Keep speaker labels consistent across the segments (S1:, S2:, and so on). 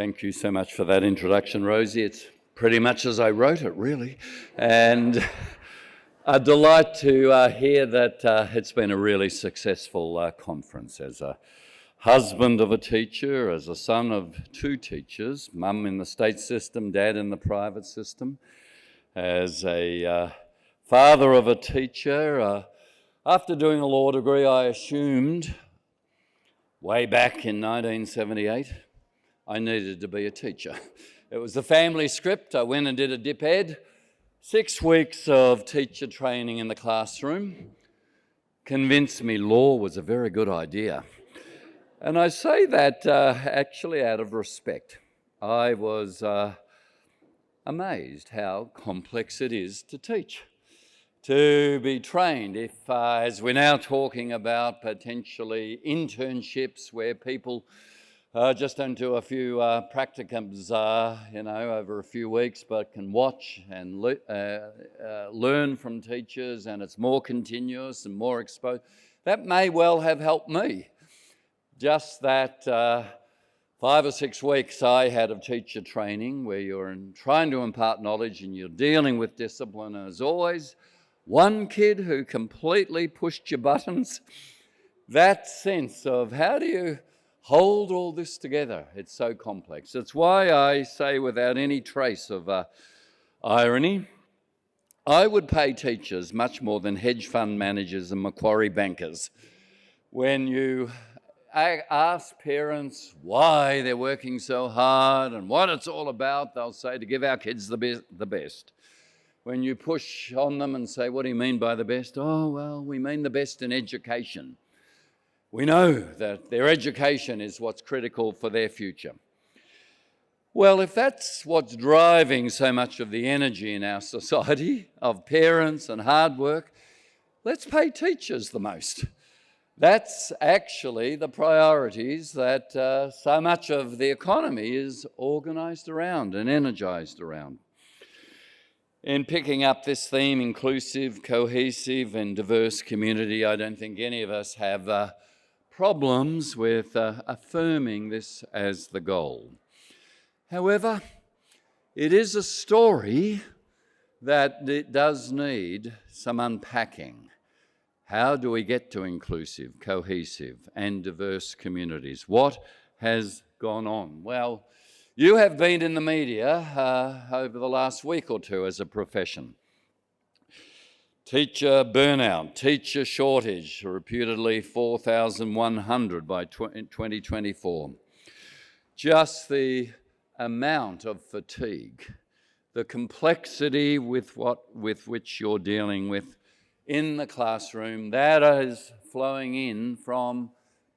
S1: Thank you so much for that introduction, Rosie. It's pretty much as I wrote it, really. And a delight to hear that it's been a really successful conference. As a husband of a teacher, as a son of two teachers, mum in the state system, dad in the private system, as a father of a teacher, after doing a law degree, I assumed way back in 1978, I needed to be a teacher. It was the family script. I went and did a dip ed. 6 weeks of teacher training in the classroom convinced me law was a very good idea. And I say that actually out of respect. I was amazed how complex it is to teach, to be trained. If, as we're now talking about potentially internships where people just don't do a few practicums, over a few weeks, but can watch and learn from teachers, and it's more continuous and more exposed. That may well have helped me. Just that 5 or 6 weeks I had of teacher training where you're trying to impart knowledge and you're dealing with discipline. And as always, one kid who completely pushed your buttons, that sense of how do you hold all this together? It's so complex. It's why I say, without any trace of irony, I would pay teachers much more than hedge fund managers and Macquarie bankers. When you ask parents why they're working so hard and what it's all about, they'll say to give our kids the best. When you push on them and say, what do you mean by the best? Oh, well, we mean the best in education. We know that their education is what's critical for their future. Well, if that's what's driving so much of the energy in our society, of parents and hard work, let's pay teachers the most. That's actually the priorities that so much of the economy is organised around and energised around. In picking up this theme, inclusive, cohesive and diverse community, I don't think any of us have problems with affirming this as the goal. However, it is a story that it does need some unpacking. How do we get to inclusive, cohesive and diverse communities? What has gone on? Well, you have been in the media over the last week or two as a profession. Teacher burnout, teacher shortage, reputedly 4,100 by 2024. Just the amount of fatigue, the complexity with which you're dealing with in the classroom, that is flowing in from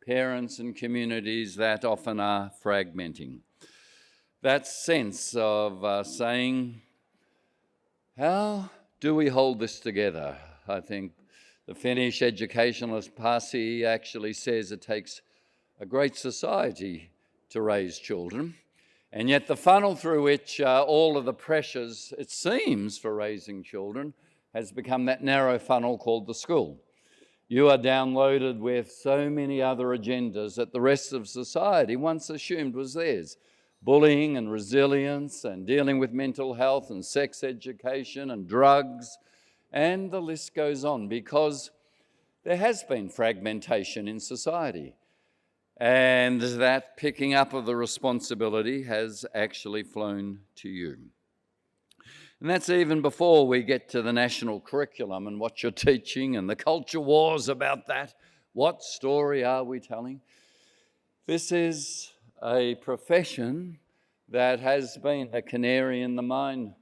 S1: parents and communities that often are fragmenting. That sense of saying, how do we hold this together? I think the Finnish educationalist Pasi actually says it takes a great society to raise children, and yet the funnel through which all of the pressures, it seems, for raising children has become that narrow funnel called the school. You are downloaded with so many other agendas that the rest of society once assumed was theirs. Bullying and resilience and dealing with mental health and sex education and drugs, and the list goes on, because there has been fragmentation in society, and that picking up of the responsibility has actually flown to you. And that's even before we get to the national curriculum and what you're teaching and the culture wars about that. What story are we telling? This is a profession that has been a canary in the mine.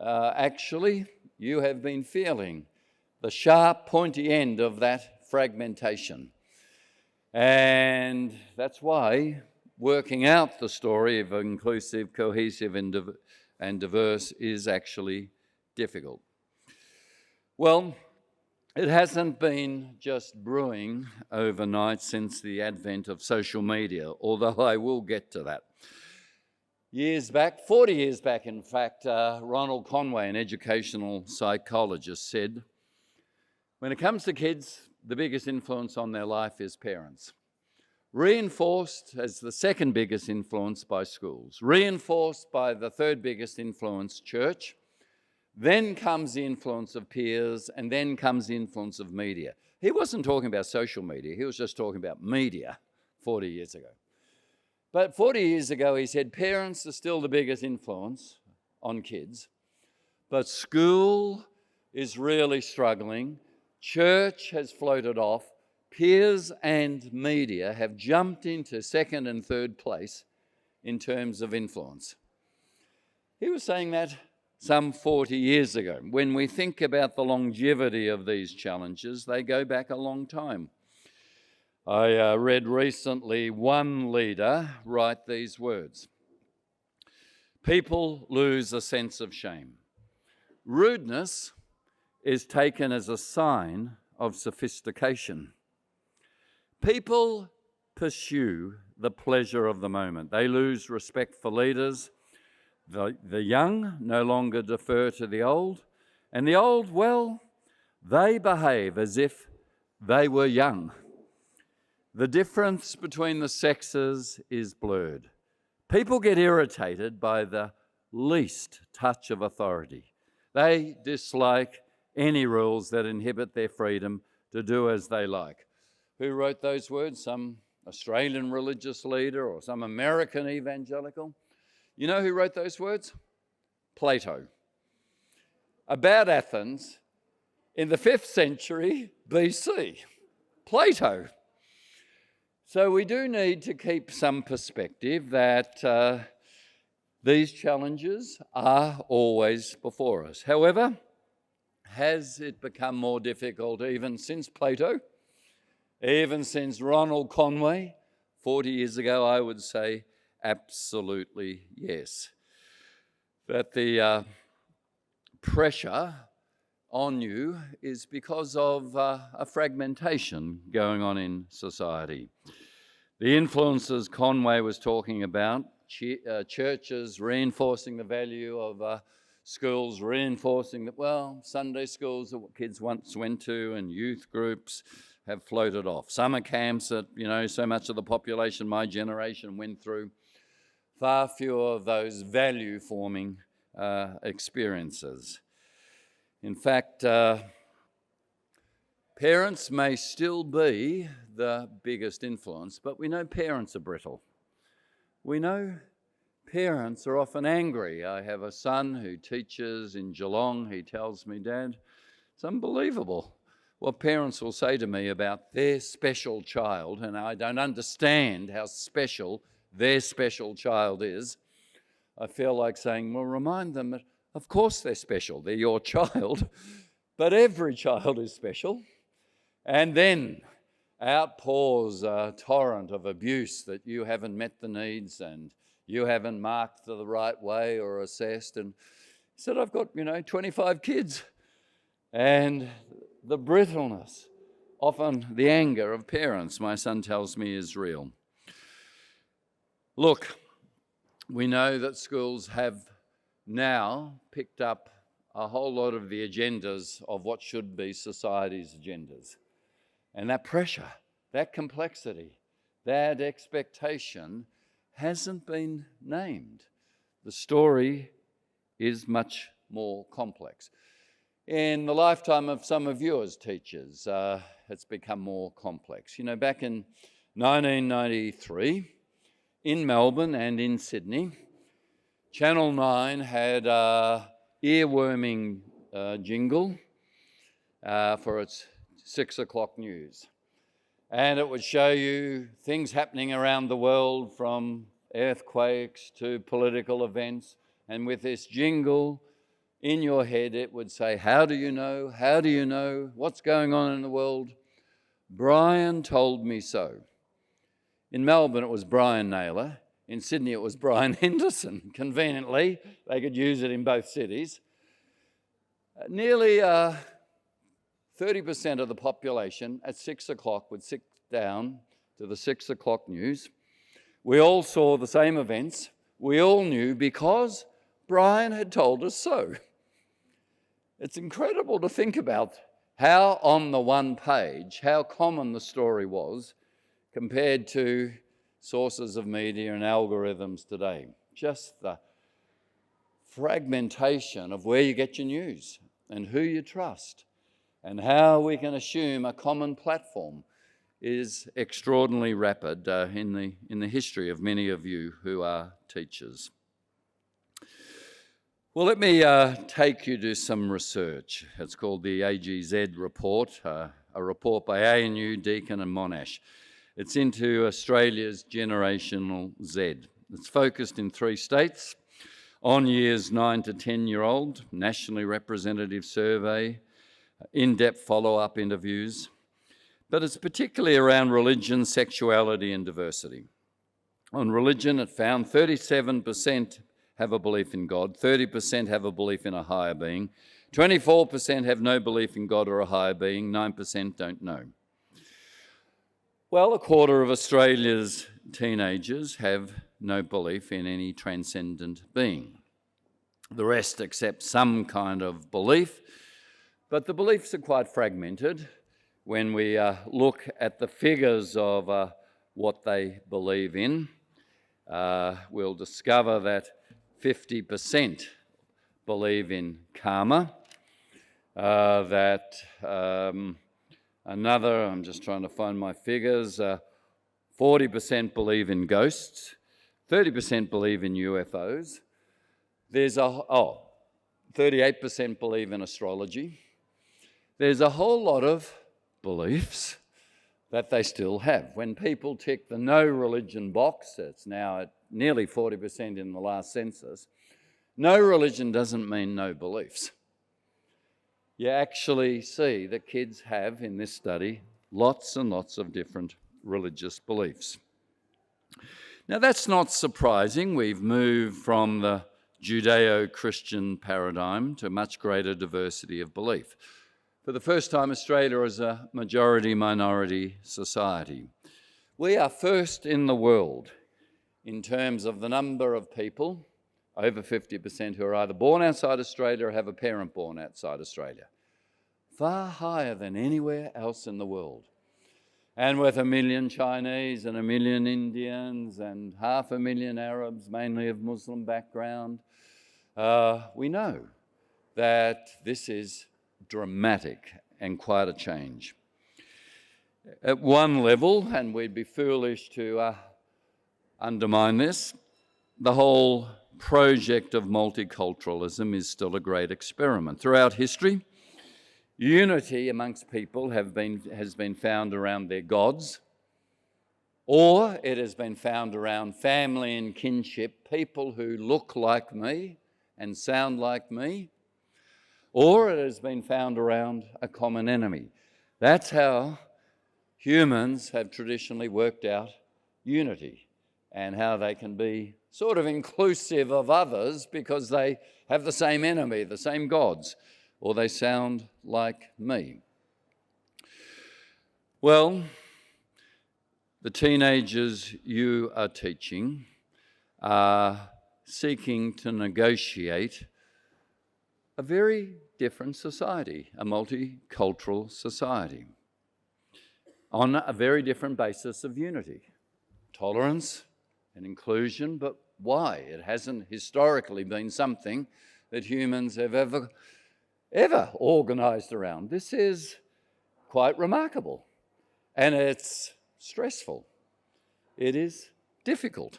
S1: Actually, you have been feeling the sharp, pointy end of that fragmentation. And that's why working out the story of inclusive, cohesive and diverse is actually difficult. Well, it hasn't been just brewing overnight since the advent of social media, although I will get to that. 40 years back, in fact, Ronald Conway, an educational psychologist, said, when it comes to kids, the biggest influence on their life is parents. reinforced as the second biggest influence by schools, reinforced by the third biggest influence, church. Then comes the influence of peers, and then comes the influence of media. He wasn't talking about social media, he was just talking about media 40 years ago. But 40 years ago, he said parents are still the biggest influence on kids, but school is really struggling. Church has floated off. Peers and media have jumped into second and third place in terms of influence. He was saying that some 40 years ago. When we think about the longevity of these challenges, they go back a long time. I read recently one leader write these words: people lose a sense of shame. Rudeness is taken as a sign of sophistication. People pursue the pleasure of the moment. They lose respect for leaders. The young no longer defer to the old. And the old, well, they behave as if they were young. The difference between the sexes is blurred. People get irritated by the least touch of authority. They dislike any rules that inhibit their freedom to do as they like. Who wrote those words? Some Australian religious leader or some American evangelical? You know who wrote those words? Plato. About Athens in the 5th century BC. Plato. So we do need to keep some perspective that these challenges are always before us. However, has it become more difficult even since Plato? Even since Ronald Conway 40 years ago? I would say absolutely yes. That the pressure on you is because of a fragmentation going on in society. The influences Conway was talking about, churches reinforcing the value of schools, reinforcing that, well, Sunday schools that kids once went to and youth groups have floated off. Summer camps that, so much of the population my generation went through. Far fewer of those value-forming experiences. In fact, parents may still be the biggest influence, but we know parents are brittle. We know parents are often angry. I have a son who teaches in Geelong. He tells me, Dad, it's unbelievable what parents will say to me about their special child, and I don't understand how special their special child is. I feel like saying, well, remind them that of course they're special, they're your child, but every child is special. And then outpours a torrent of abuse that you haven't met the needs and you haven't marked the right way or assessed. And he said, I've got, 25 kids. And the brittleness, often the anger of parents, my son tells me, is real. Look, we know that schools have now picked up a whole lot of the agendas of what should be society's agendas. And that pressure, that complexity, that expectation hasn't been named. The story is much more complex. In the lifetime of some of you as teachers, it's become more complex. Back in 1993, in Melbourne and in Sydney, Channel 9 had an earworming jingle for its 6 o'clock news. And it would show you things happening around the world, from earthquakes to political events. And with this jingle in your head, it would say, how do you know? How do you know? What's going on in the world? Brian told me so. In Melbourne, it was Brian Naylor. In Sydney, it was Brian Henderson. Conveniently, they could use it in both cities. Nearly 30% of the population at 6 o'clock would sit down to the 6 o'clock news. We all saw the same events. We all knew because Brian had told us so. It's incredible to think about how on the one page, how common the story was, compared to sources of media and algorithms today. Just the fragmentation of where you get your news and who you trust and how we can assume a common platform is extraordinarily rapid in the history of many of you who are teachers. Well, let me take you to some research. It's called the AGZ report, a report by ANU, Deakin and Monash. It's into Australia's generational Z. It's focused in 3 states on years 9 to 10-year-old, nationally representative survey, in-depth follow-up interviews, but it's particularly around religion, sexuality and diversity. On religion, it found 37% have a belief in God, 30% have a belief in a higher being, 24% have no belief in God or a higher being, 9% don't know. Well, a quarter of Australia's teenagers have no belief in any transcendent being. The rest accept some kind of belief, but the beliefs are quite fragmented. When we look at the figures of what they believe in, we'll discover that 50% believe in karma, another, I'm just trying to find my figures, 40% believe in ghosts, 30% believe in UFOs, 38% believe in astrology. There's a whole lot of beliefs that they still have. When people tick the no religion box, it's now at nearly 40% in the last census, no religion doesn't mean no beliefs. You actually see that kids have, in this study, lots and lots of different religious beliefs. Now that's not surprising. We've moved from the Judeo-Christian paradigm to much greater diversity of belief. For the first time, Australia is a majority-minority society. We are first in the world in terms of the number of people, over 50%, who are either born outside Australia or have a parent born outside Australia. Far higher than anywhere else in the world. And with 1 million Chinese and 1 million Indians and 500,000 Arabs, mainly of Muslim background, we know that this is dramatic and quite a change. At one level, and we'd be foolish to undermine this, the whole project of multiculturalism is still a great experiment. Throughout history, unity amongst people has been found around their gods, or it has been found around family and kinship, people who look like me and sound like me, or it has been found around a common enemy. That's how humans have traditionally worked out unity and how they can be sort of inclusive of others because they have the same enemy, the same gods, or they sound like me. Well, the teenagers you are teaching are seeking to negotiate a very different society, a multicultural society, on a very different basis of unity, tolerance and inclusion, but why? It hasn't historically been something that humans have ever organised around. This is quite remarkable, and it's stressful. It is difficult.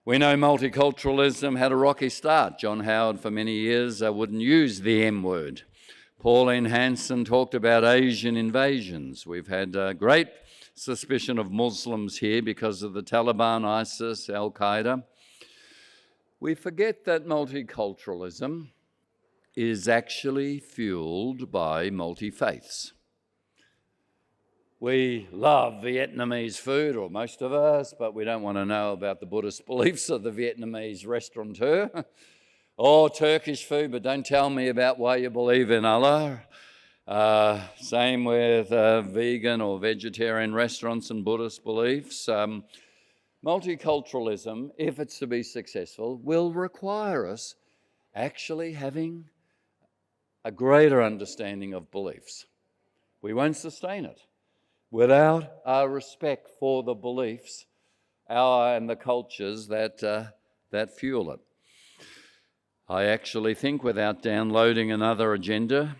S1: We know multiculturalism had a rocky start. John Howard, for many years, wouldn't use the M word. Pauline Hanson talked about Asian invasions. We've had great suspicion of Muslims here because of the Taliban, ISIS, Al-Qaeda. We forget that multiculturalism is actually fueled by multi-faiths. We love Vietnamese food, or most of us, but we don't want to know about the Buddhist beliefs of the Vietnamese restaurateur. Or Turkish food, but don't tell me about why you believe in Allah. Same with vegan or vegetarian restaurants and Buddhist beliefs. Multiculturalism, if it's to be successful, will require us actually having a greater understanding of beliefs. We won't sustain it without our respect for the beliefs and the cultures that fuel it. I actually think, without downloading another agenda,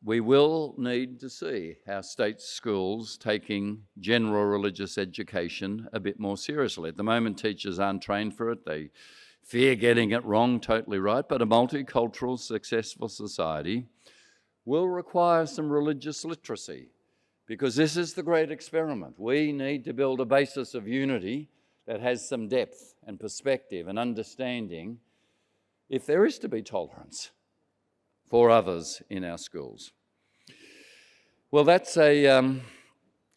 S1: we will need to see how state schools taking general religious education a bit more seriously. At the moment, teachers aren't trained for it. They fear getting it wrong, totally right, but a multicultural, successful society will require some religious literacy, because this is the great experiment. We need to build a basis of unity that has some depth and perspective and understanding if there is to be tolerance for others in our schools. Well, that's a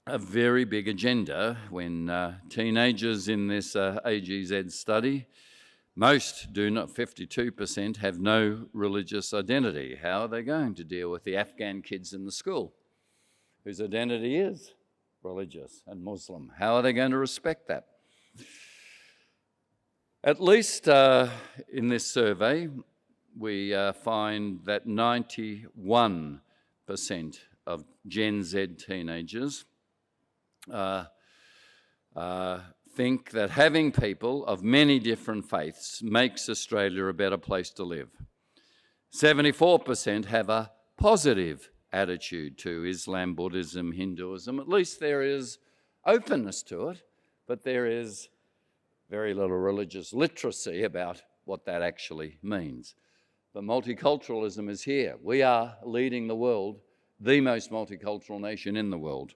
S1: very big agenda when teenagers in this AGZ study, most do not, 52% have no religious identity. How are they going to deal with the Afghan kids in the school whose identity is religious and Muslim? How are they going to respect that? At least in this survey, we find that 91% of Gen Z teenagers think that having people of many different faiths makes Australia a better place to live. 74% have a positive attitude to Islam, Buddhism, Hinduism. At least there is openness to it, but there is very little religious literacy about what that actually means. But multiculturalism is here. We are leading the world, the most multicultural nation in the world.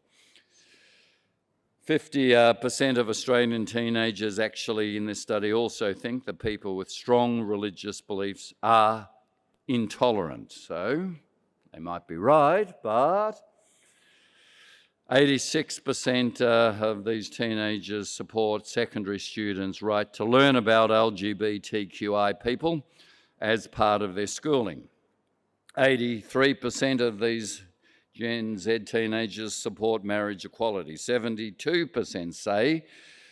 S1: 50% of Australian teenagers actually in this study also think that people with strong religious beliefs are intolerant. So they might be right, but 86% of these teenagers support secondary students' right to learn about LGBTQI people as part of their schooling. 83% of these Gen Z teenagers support marriage equality. 72% say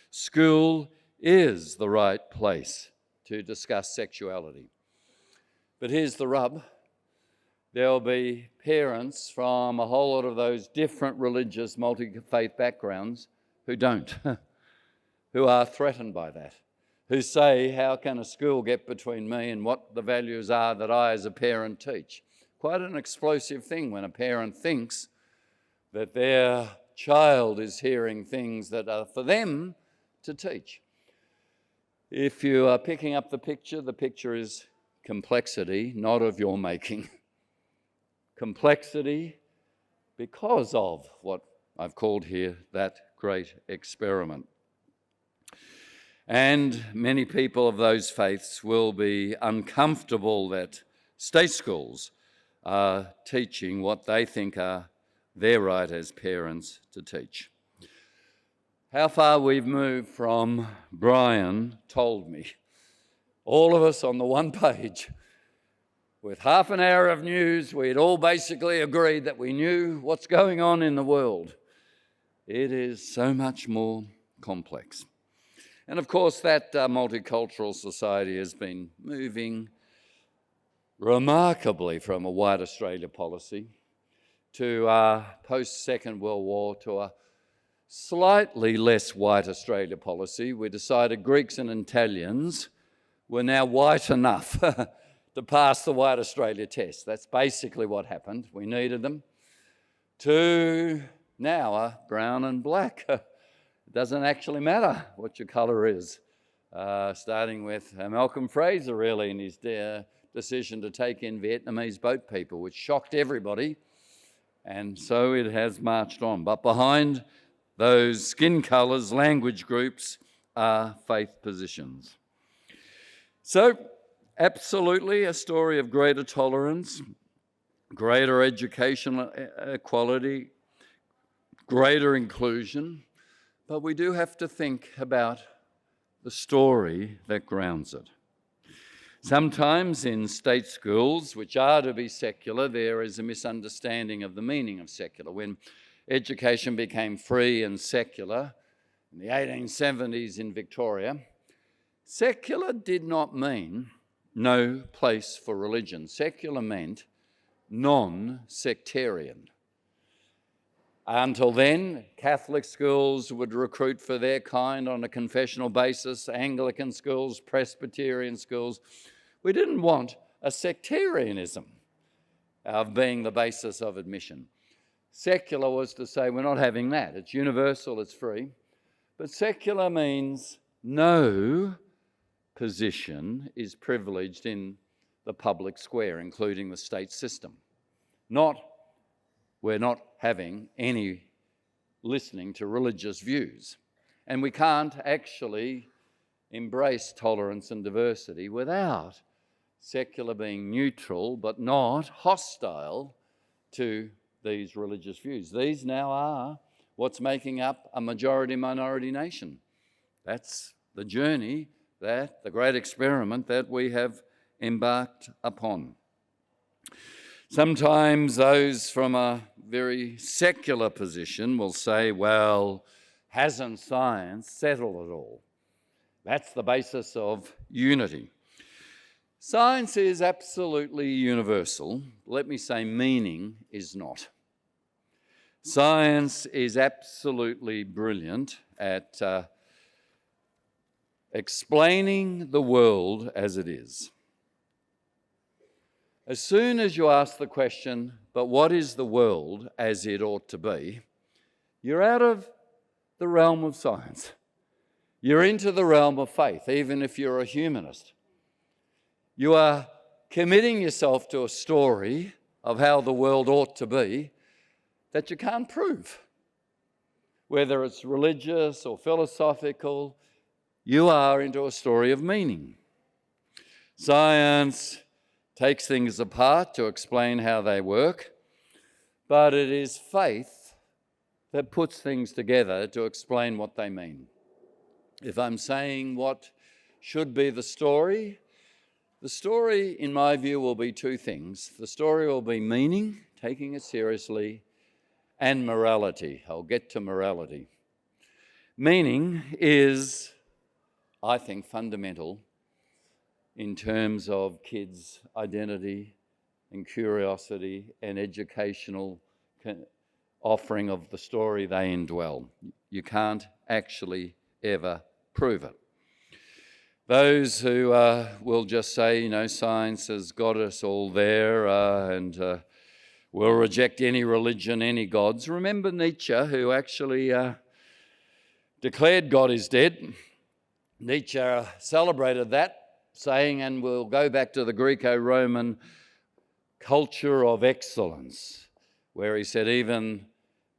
S1: school is the right place to discuss sexuality. But here's the rub. There'll be parents from a whole lot of those different religious, multi-faith backgrounds who don't, who are threatened by that, who say, how can a school get between me and what the values are that I as a parent teach? Quite an explosive thing when a parent thinks that their child is hearing things that are for them to teach. If you are picking up the picture is complexity, not of your making. Complexity because of what I've called here that great experiment. And many people of those faiths will be uncomfortable that state schools are teaching what they think are their right as parents to teach. How far we've moved from Brian told me, all of us on the one page. With half an hour of news, we'd all basically agreed that we knew what's going on in the world. It is so much more complex. And of course, that multicultural society has been moving remarkably from a white Australia policy to post-Second World War to a slightly less white Australia policy. We decided Greeks and Italians were now white enough to pass the white Australia test. That's basically what happened. We needed them. To now brown and black. It doesn't actually matter what your colour is. Starting with Malcolm Fraser, really, in his decision to take in Vietnamese boat people, which shocked everybody. And so it has marched on. But behind those skin colours, language groups are faith positions. So, absolutely a story of greater tolerance, greater educational equality, greater inclusion, but we do have to think about the story that grounds it. Sometimes in state schools, which are to be secular, there is a misunderstanding of the meaning of secular. When education became free and secular in the 1870s in Victoria, secular did not mean no place for religion. Secular meant non-sectarian. Until then, Catholic schools would recruit for their kind on a confessional basis, Anglican schools, Presbyterian schools. We didn't want a sectarianism of being the basis of admission. Secular was to say we're not having that. It's universal, it's free. But secular means no position is privileged in the public square, including the state system. We're not having any listening to religious views. And we can't actually embrace tolerance and diversity without secular being neutral but not hostile to these religious views. These now are what's making up a majority-minority nation. That's the journey, the great experiment that we have embarked upon. Sometimes those from a very secular position will say, well, hasn't science settled it all? That's the basis of unity. Science is absolutely universal. Let me say meaning is not. Science is absolutely brilliant at explaining the world as it is. As soon as you ask the question, but what is the world as it ought to be, you're out of the realm of science. You're into the realm of faith, even if you're a humanist. You are committing yourself to a story of how the world ought to be that you can't prove. Whether it's religious or philosophical, you are into a story of meaning. Science takes things apart to explain how they work, but it is faith that puts things together to explain what they mean. If I'm saying what should be the story, in my view, will be two things. The story will be meaning, taking it seriously, and morality. I'll get to morality. Meaning is, I think, fundamental in terms of kids' identity and curiosity and educational offering of the story they indwell. You can't actually ever prove it. Those who will just say, science has got us all there and will reject any religion, any gods. Remember Nietzsche, who actually declared God is dead. Nietzsche celebrated that, saying, and we'll go back to the Greco-Roman culture of excellence, where he said even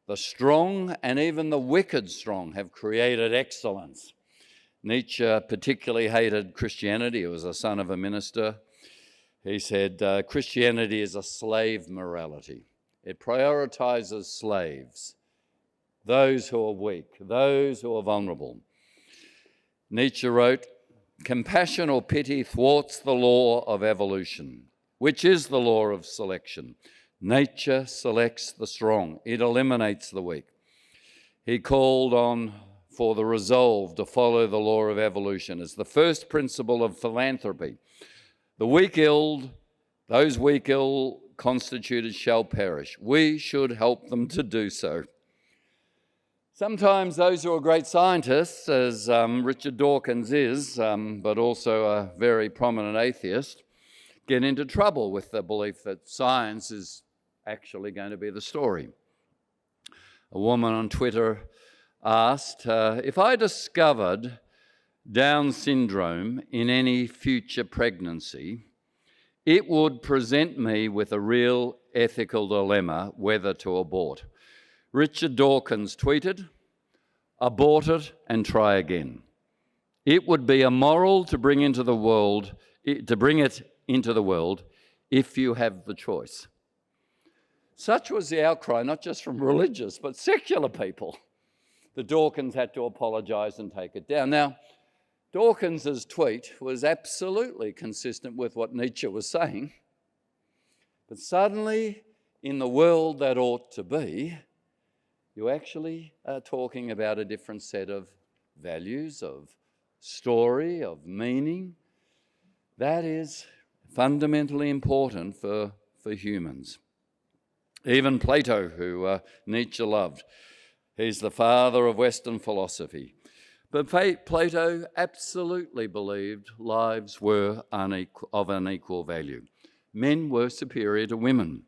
S1: the strong and even the wicked strong have created excellence. Nietzsche particularly hated Christianity. He was a son of a minister. He said Christianity is a slave morality. It prioritizes slaves, those who are weak, those who are vulnerable. Nietzsche wrote, compassion or pity thwarts the law of evolution, which is the law of selection. Nature selects the strong. It eliminates the weak. He called on for the resolve to follow the law of evolution as the first principle of philanthropy. The those weak ill constituted shall perish. We should help them to do so. Sometimes those who are great scientists, as Richard Dawkins is, but also a very prominent atheist, get into trouble with the belief that science is actually going to be the story. A woman on Twitter asked, if I discovered Down syndrome in any future pregnancy, it would present me with a real ethical dilemma whether to abort. Richard Dawkins tweeted, abort it and try again. It would be immoral to bring it into the world if you have the choice. Such was the outcry, not just from religious, but secular people, that Dawkins had to apologise and take it down. Now, Dawkins's tweet was absolutely consistent with what Nietzsche was saying, but suddenly, in the world that ought to be, you actually are talking about a different set of values, of story, of meaning. That is fundamentally important for humans. Even Plato, who Nietzsche loved, he's the father of Western philosophy. But Plato absolutely believed lives were of unequal value. Men were superior to women.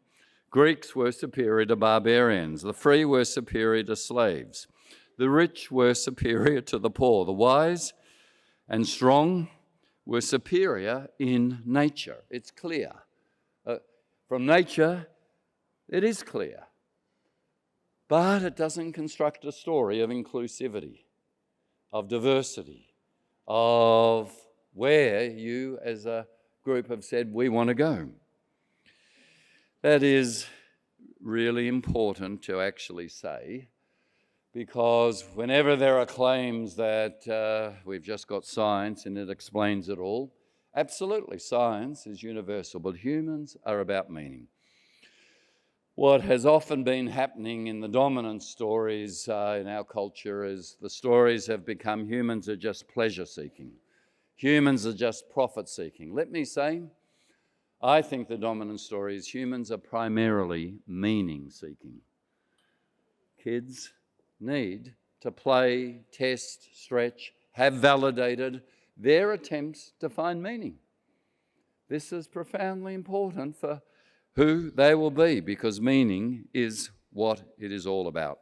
S1: Greeks were superior to barbarians. The free were superior to slaves. The rich were superior to the poor. The wise and strong were superior in nature. It's clear. From nature, it is clear. But it doesn't construct a story of inclusivity, of diversity, of where you as a group have said we want to go. That is really important to actually say, because whenever there are claims that we've just got science and it explains it all, absolutely, science is universal, but humans are about meaning. What has often been happening in the dominant stories in our culture is the stories have become humans are just pleasure-seeking. Humans are just profit-seeking. Let me say, I think the dominant story is humans are primarily meaning-seeking. Kids need to play, test, stretch, have validated their attempts to find meaning. This is profoundly important for who they will be, because meaning is what it is all about.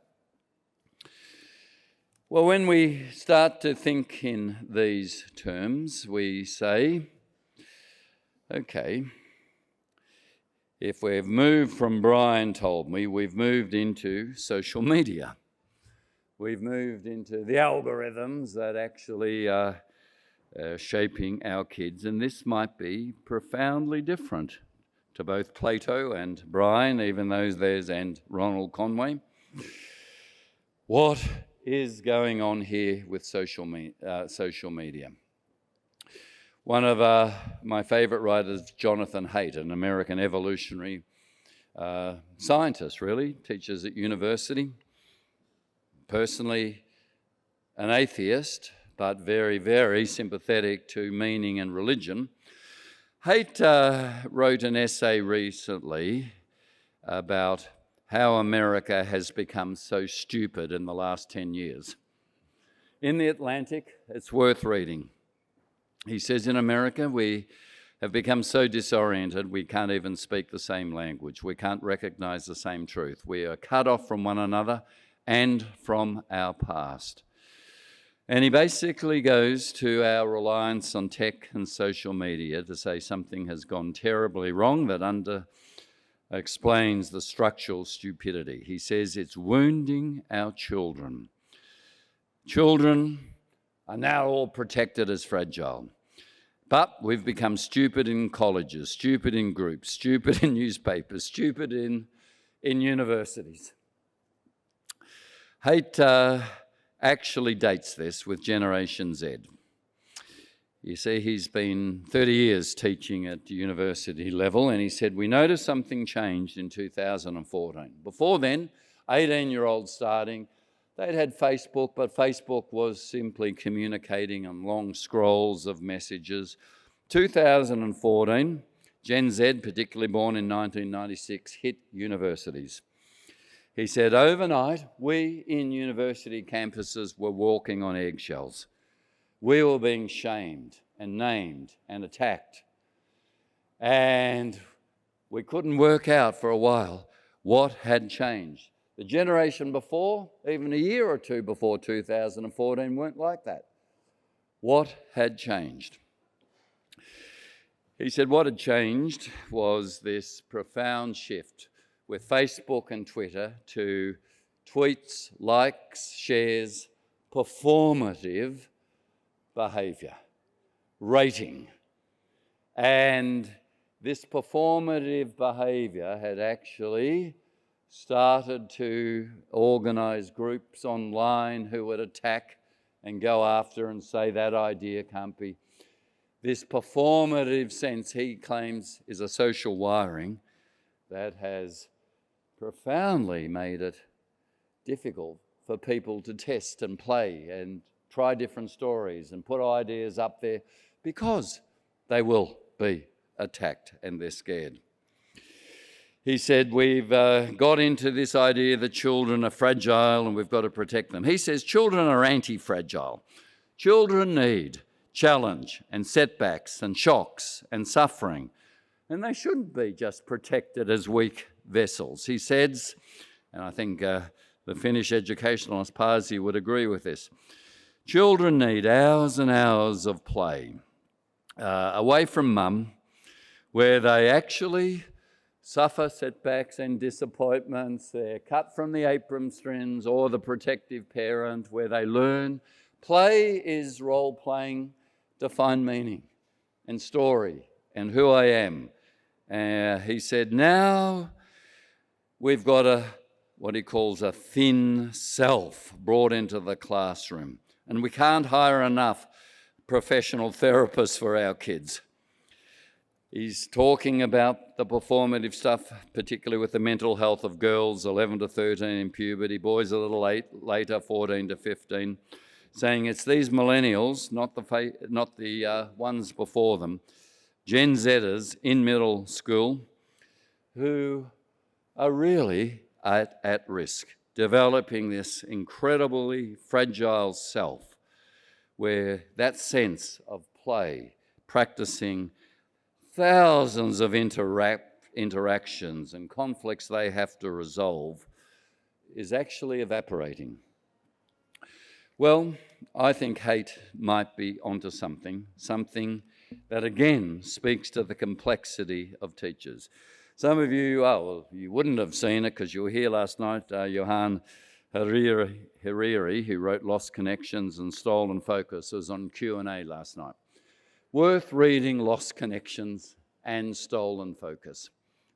S1: Well, when we start to think in these terms, we say, okay, if we've moved from, Brian told me, we've moved into social media. We've moved into the algorithms that actually are shaping our kids, and this might be profoundly different to both Plato and Brian, even though there's and Ronald Conway. What is going on here with social media? One of my favourite writers, Jonathan Haidt, an American evolutionary scientist, really, teaches at university. Personally, an atheist, but very, very sympathetic to meaning and religion. Haidt wrote an essay recently about how America has become so stupid in the last 10 years. In The Atlantic, it's worth reading. He says, in America, we have become so disoriented, we can't even speak the same language. We can't recognize the same truth. We are cut off from one another and from our past. And he basically goes to our reliance on tech and social media to say something has gone terribly wrong that explains the structural stupidity. He says it's wounding our children. Children are now all protected as fragile. But we've become stupid in colleges, stupid in groups, stupid in newspapers, stupid in universities. Haidt actually dates this with Generation Z. You see, he's been 30 years teaching at university level, and he said, we noticed something changed in 2014. Before then, 18-year-olds starting, they'd had Facebook, but Facebook was simply communicating on long scrolls of messages. 2014, Gen Z, particularly born in 1996, hit universities. He said, overnight, we in university campuses were walking on eggshells. We were being shamed and named and attacked. And we couldn't work out for a while what had changed. The generation before, even a year or two before 2014, weren't like that. What had changed? He said what had changed was this profound shift with Facebook and Twitter to tweets, likes, shares, performative behaviour, rating. And this performative behaviour had actually started to organise groups online who would attack and go after and say that idea can't be. This performative sense, he claims, is a social wiring that has profoundly made it difficult for people to test and play and try different stories and put ideas up there because they will be attacked and they're scared. He said, we've got into this idea that children are fragile and we've got to protect them. He says children are anti-fragile. Children need challenge and setbacks and shocks and suffering, and they shouldn't be just protected as weak vessels. He says, and I think the Finnish educationalist Pasi would agree with this, children need hours and hours of play away from mum, where they actually suffer setbacks and disappointments. They're cut from the apron strings or the protective parent, where they learn. Play is role-playing to find meaning and story and who I am. He said, now we've got what he calls a thin self brought into the classroom, and we can't hire enough professional therapists for our kids. He's talking about the performative stuff, particularly with the mental health of girls 11 to 13 in puberty, boys a little later, 14 to 15, saying it's these millennials, not the ones before them, Gen Zers in middle school, who are really at risk, developing this incredibly fragile self, where that sense of play, practicing thousands of interactions and conflicts they have to resolve, is actually evaporating. Well, I think hate might be onto something that again speaks to the complexity of teachers. Some of you, you wouldn't have seen it because you were here last night, Johan Hariri, who wrote Lost Connections and Stolen Focus, was on Q&A last night. Worth reading Lost Connections and Stolen Focus.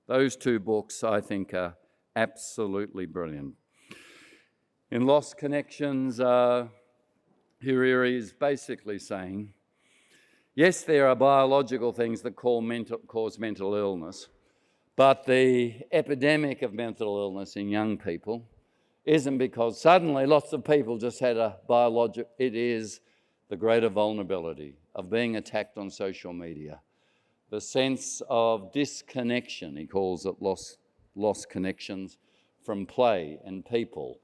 S1: Those two books, I think, are absolutely brilliant. In Lost Connections, Hariri is basically saying, yes, there are biological things that cause mental illness, but the epidemic of mental illness in young people isn't because suddenly lots of people just had a biological, it is the greater vulnerability of being attacked on social media. The sense of disconnection, he calls it lost connections, from play and people,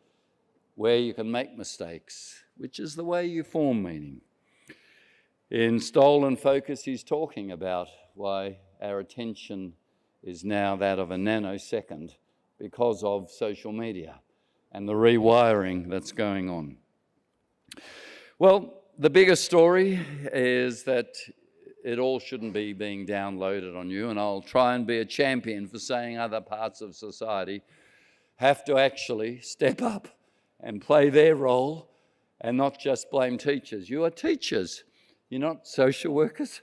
S1: where you can make mistakes, which is the way you form meaning. In Stolen Focus, he's talking about why our attention is now that of a nanosecond because of social media and the rewiring that's going on. Well, the biggest story is that it all shouldn't be being downloaded on you, and I'll try and be a champion for saying other parts of society have to actually step up and play their role and not just blame teachers. You are teachers. You're not social workers,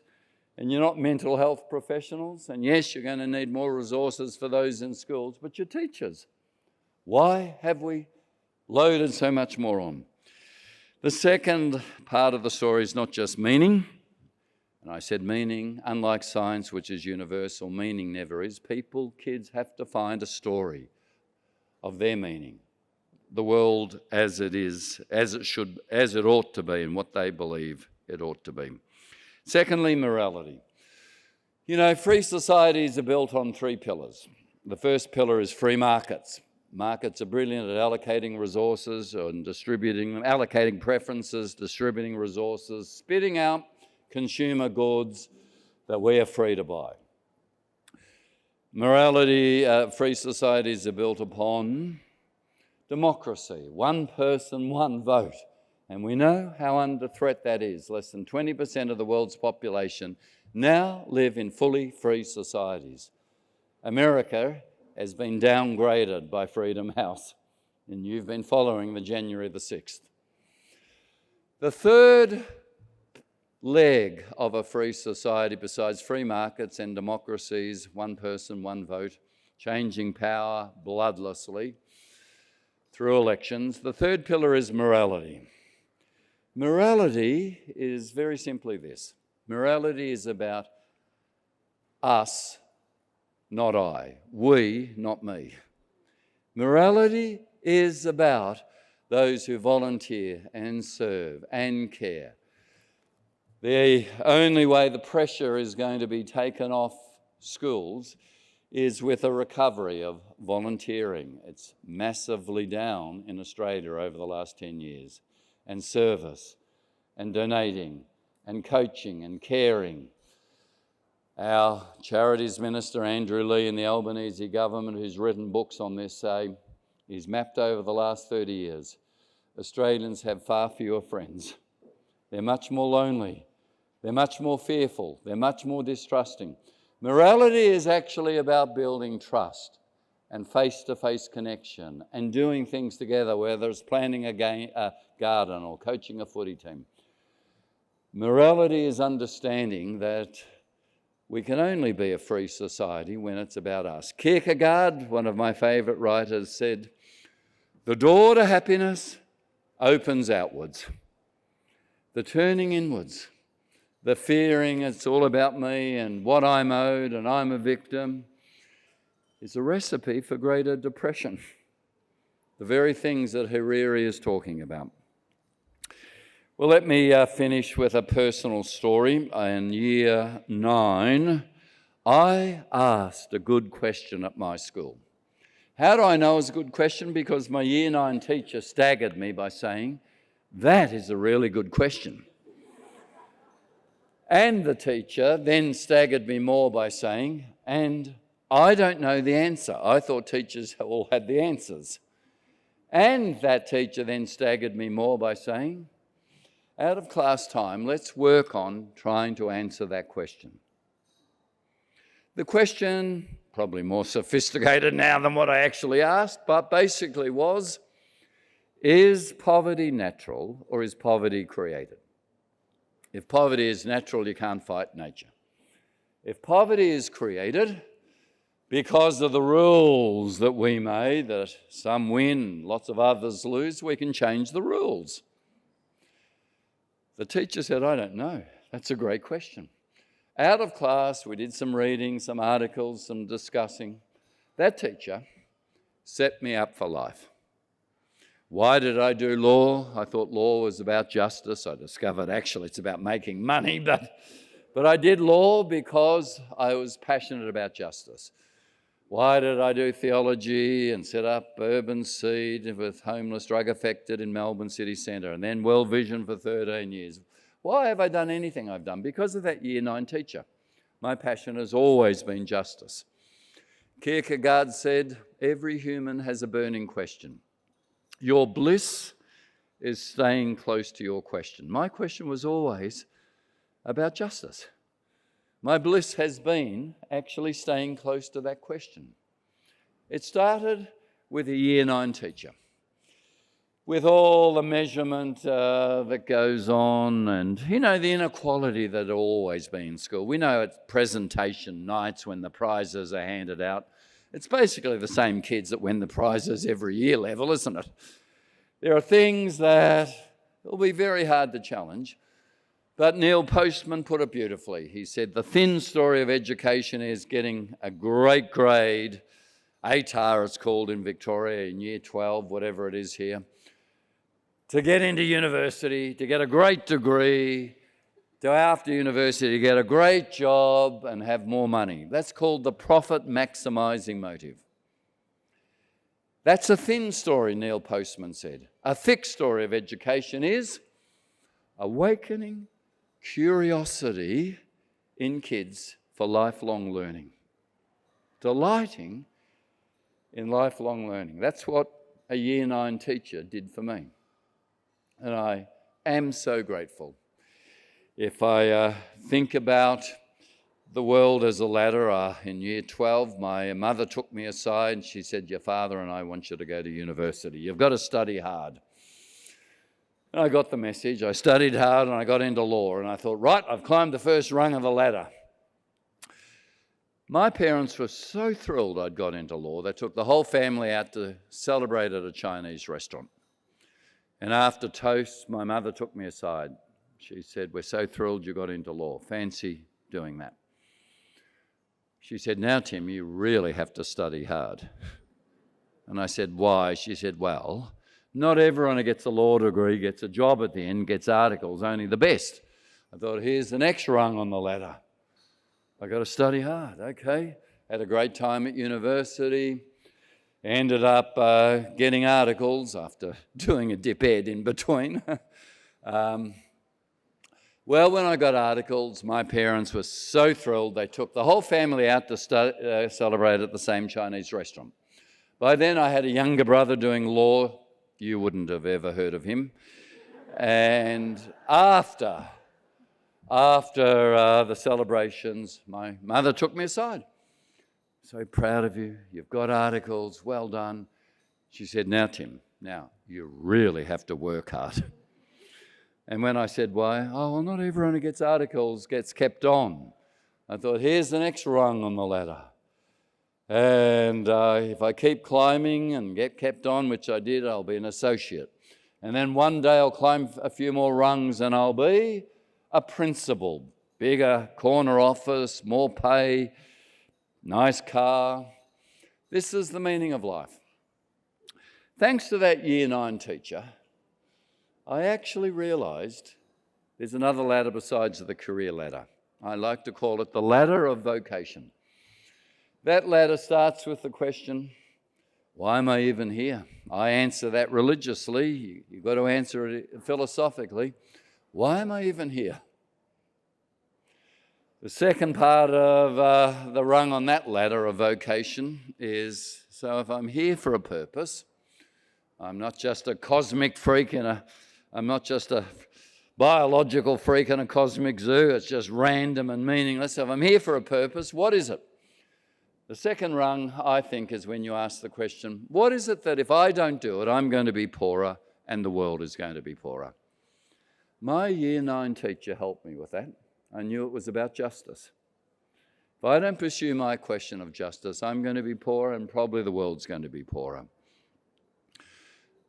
S1: and you're not mental health professionals. And yes, you're going to need more resources for those in schools, but you're teachers. Why have we loaded so much more on? The second part of the story is not just meaning. And I said meaning, unlike science, which is universal, meaning never is. Kids have to find a story of their meaning. The world as it is, as it ought to be, and what they believe it ought to be. Secondly, morality. You know, free societies are built on three pillars. The first pillar is free markets. Markets are brilliant at allocating resources and distributing them, allocating preferences, distributing resources, spitting out consumer goods that we are free to buy. Morality, free societies are built upon democracy, one person, one vote. And we know how under threat that is. Less than 20% of the world's population now live in fully free societies. America has been downgraded by Freedom House, and you've been following the January the 6th. The third leg of a free society, besides free markets and democracies, one person, one vote, changing power bloodlessly through elections, the third pillar is morality. Morality is very simply this. Morality is about us, not I. We, not me. Morality is about those who volunteer and serve and care. The only way the pressure is going to be taken off schools is with a recovery of volunteering. It's massively down in Australia over the last 10 years. And service and donating and coaching and caring. Our charities minister, Andrew Lee, in the Albanese government, who's written books on this, say he's mapped over the last 30 years. Australians have far fewer friends. They're much more lonely. They're much more fearful. They're much more distrusting. Morality is actually about building trust and face-to-face connection and doing things together, whether it's planting a garden or coaching a footy team. Morality is understanding that we can only be a free society when it's about us. Kierkegaard, one of my favourite writers, said, "The door to happiness opens outwards. The turning inwards, the fearing it's all about me and what I'm owed and I'm a victim, is a recipe for greater depression." The very things that Hariri is talking about. Well, let me finish with a personal story. In year 9, I asked a good question at my school. How do I know it's a good question? Because my year 9 teacher staggered me by saying, "That is a really good question." And the teacher then staggered me more by saying, "And I don't know the answer. I thought teachers all had the answers." And that teacher then staggered me more by saying, "Out of class time, let's work on trying to answer that question." The question, probably more sophisticated now than what I actually asked, but basically was, is poverty natural or is poverty created? If poverty is natural, you can't fight nature. If poverty is created because of the rules that we made, that some win, lots of others lose, we can change the rules. The teacher said, "I don't know. That's a great question." Out of class, we did some reading, some articles, some discussing. That teacher set me up for life. Why did I do law? I thought law was about justice. I discovered actually it's about making money, but I did law because I was passionate about justice. Why did I do theology and set up Urban Seed with homeless drug affected in Melbourne City Centre and then World Vision for 13 years? Why have I done anything I've done? Because of that year 9 teacher. My passion has always been justice. Kierkegaard said, "Every human has a burning question. Your bliss is staying close to your question." My question was always about justice. My bliss has been actually staying close to that question. It started with a year 9 teacher, with all the measurement that goes on and, the inequality that had always been in school. We know at presentation nights when the prizes are handed out, it's basically the same kids that win the prizes every year level, isn't it? There are things that will be very hard to challenge, but Neil Postman put it beautifully. He said, "The thin story of education is getting a great grade, ATAR it's called in Victoria, in year 12, whatever it is here, to get into university, to get a great degree, to after university get a great job and have more money. That's called the profit maximising motive." That's a thin story, Neil Postman said. A thick story of education is awakening curiosity in kids for lifelong learning. Delighting in lifelong learning. That's what a year 9 teacher did for me. And I am so grateful. If I think about the world as a ladder, in year 12, my mother took me aside and she said, "Your father and I want you to go to university. You've got to study hard." And I got the message. I studied hard and I got into law. And I thought, right, I've climbed the first rung of the ladder. My parents were so thrilled I'd got into law, they took the whole family out to celebrate at a Chinese restaurant. And after toast, my mother took me aside. She said, "We're so thrilled you got into law. Fancy doing that." She said, "Now, Tim, you really have to study hard." And I said, "Why?" She said, "Well, not everyone who gets a law degree gets a job at the end, gets articles, only the best." I thought, here's the next rung on the ladder. I've got to study hard, okay. had a great time at university, ended up getting articles after doing a dip ed in between. Well, when I got articles, my parents were so thrilled they took the whole family out to celebrate at the same Chinese restaurant. By then I had a younger brother doing law. You wouldn't have ever heard of him. And after the celebrations, my mother took me aside. So proud of you. You've got articles. Well done. She said, now, Tim, you really have to work hard. And when I said, why? Oh, well, not everyone who gets articles gets kept on. I thought, here's the next rung on the ladder. And if I keep climbing and get kept on, which I did, I'll be an associate. And then one day I'll climb a few more rungs and I'll be a principal. Bigger corner office, more pay, nice car. This is the meaning of life. Thanks to that Year 9 teacher, I actually realised there's another ladder besides the career ladder. I like to call it the ladder of vocation. That ladder starts with the question, why am I even here? I answer that religiously. You've got to answer it philosophically. Why am I even here? The second part of the rung on that ladder of vocation is, so if I'm here for a purpose, I'm not just a cosmic freak I'm not just a biological freak in a cosmic zoo. It's just random and meaningless. If I'm here for a purpose, what is it? The second rung, I think, is when you ask the question, what is it that if I don't do it, I'm going to be poorer and the world is going to be poorer? My Year 9 teacher helped me with that. I knew it was about justice. If I don't pursue my question of justice, I'm going to be poorer and probably the world's going to be poorer.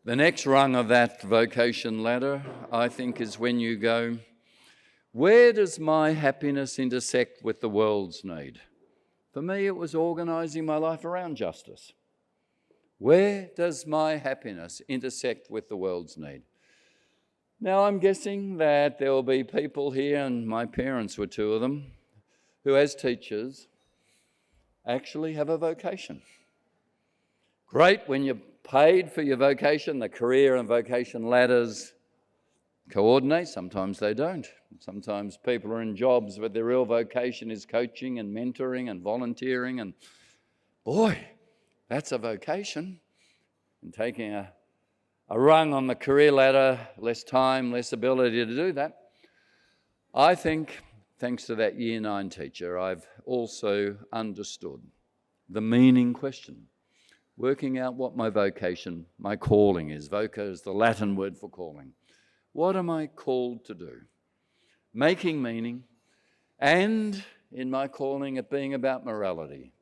S1: The next rung of that vocation ladder, I think, is when you go, where does my happiness intersect with the world's need? For me, it was organising my life around justice. Where does my happiness intersect with the world's need? Now, I'm guessing that there will be people here, and my parents were two of them, who as teachers actually have a vocation. Great when you're paid for your vocation, the career and vocation ladders coordinate. Sometimes they don't. Sometimes people are in jobs but their real vocation is coaching and mentoring and volunteering, and boy, that's a vocation. And taking a rung on the career ladder, less time, less ability to do that. I think, thanks to that Year 9 teacher, I've also understood the meaning question. Working out what my vocation, my calling is. Voca is the Latin word for calling. What am I called to do? Making meaning, and in my calling, it being about morality,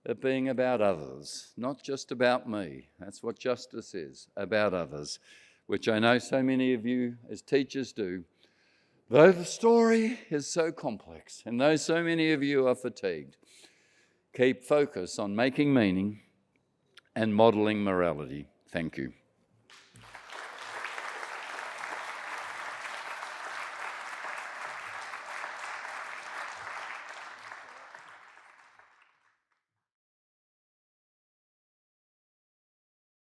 S1: it being about others, not just about me. That's what justice is, about others, which I know so many of you as teachers do. Though the story is so complex, and though so many of you are fatigued, keep focus on making meaning and modelling morality. Thank you.